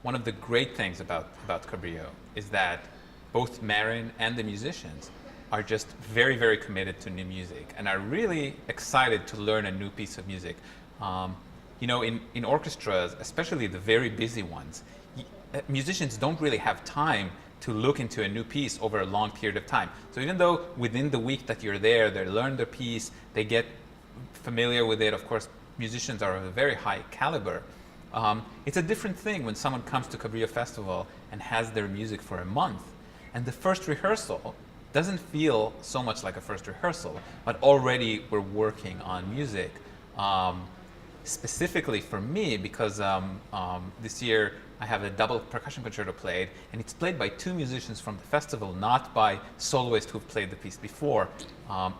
one of the great things about Cabrillo is that both Marin and the musicians are just very, very committed to new music and are really excited to learn a new piece of music. You know, in orchestras, especially the very busy ones, musicians don't really have time to look into a new piece over a long period of time. So even though within the week that you're there, they learn the piece, they get familiar with it. Of course, musicians are of a very high caliber. It's a different thing when someone comes to Cabrillo Festival and has their music for a month, and the first rehearsal doesn't feel so much like a first rehearsal, but already we're working on music. Specifically for me, because this year I have a double percussion concerto played, and it's played by two musicians from the festival, not by soloists who've played the piece before.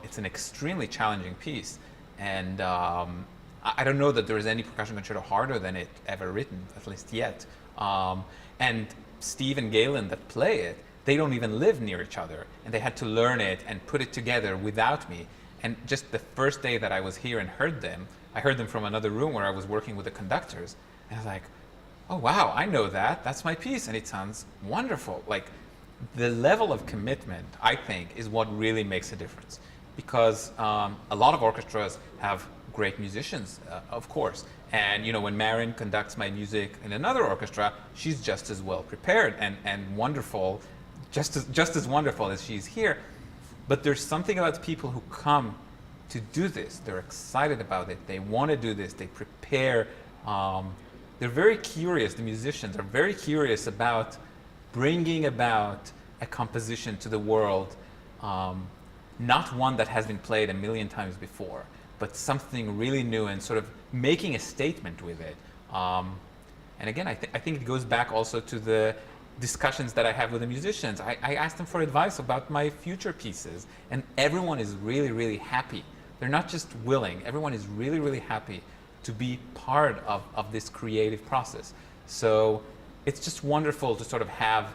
It's an extremely challenging piece, and I don't know that there is any percussion concerto harder than it ever written, at least yet. And Steve and Galen that play it, they don't even live near each other, and they had to learn it and put it together without me. And just the first day that I was here and heard them, I heard them from another room where I was working with the conductors, and I was like, oh wow, I know that, that's my piece, and it sounds wonderful. Like, the level of commitment, I think, is what really makes a difference. Because a lot of orchestras have great musicians, of course. And you know, when Marin conducts my music in another orchestra, she's just as well prepared and wonderful, just as wonderful as she's here. But there's something about people who come to do this. They're excited about it. They want to do this. They prepare. They're very curious. The musicians are very curious about bringing about a composition to the world, not one that has been played a million times before, but something really new and sort of making a statement with it. And again, I think it goes back also to the discussions that I have with the musicians. I ask them for advice about my future pieces, and everyone is really, really happy. They're not just willing, everyone is really, really happy to be part of this creative process. So it's just wonderful to sort of have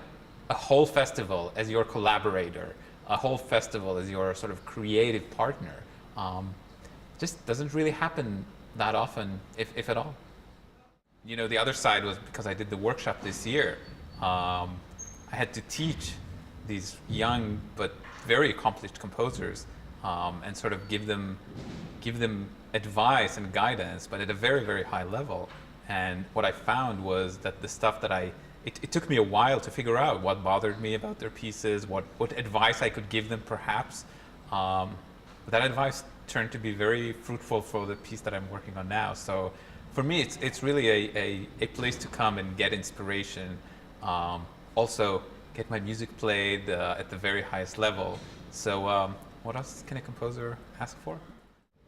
a whole festival as your collaborator, a whole festival as your sort of creative partner. Just doesn't really happen that often, if at all. You know, the other side was because I did the workshop this year. I had to teach these young but very accomplished composers and sort of give them advice and guidance, but at a very, very high level. And what I found was that the stuff that it took me a while to figure out what bothered me about their pieces, what advice I could give them perhaps. But that advice turned to be very fruitful for the piece that I'm working on now. So for me, it's really a place to come and get inspiration. Also get my music played at the very highest level. So what else can a composer ask for?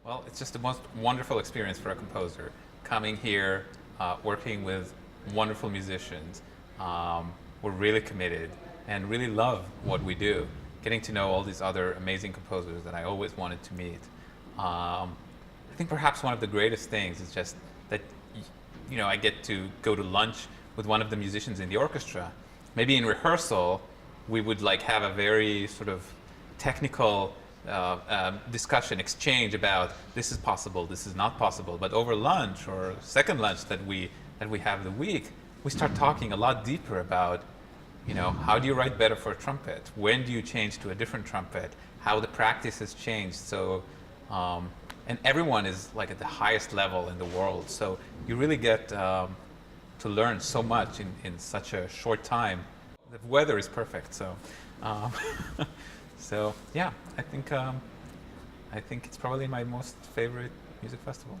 Well, it's just the most wonderful experience for a composer. Coming here, working with wonderful musicians. We're really committed and really love what we do. Getting to know all these other amazing composers that I always wanted to meet. I think perhaps one of the greatest things is just that, you know, I get to go to lunch with one of the musicians in the orchestra. Maybe in rehearsal, we would like have a very sort of technical discussion, exchange about this is possible, this is not possible. But over lunch or second lunch that we have the week, we start talking a lot deeper about, you know, how do you write better for a trumpet? When do you change to a different trumpet? How the practice has changed. So, and everyone is like at the highest level in the world. So you really get to learn so much in such a short time. The weather is perfect. So, so yeah, I think it's probably my most favorite music festival.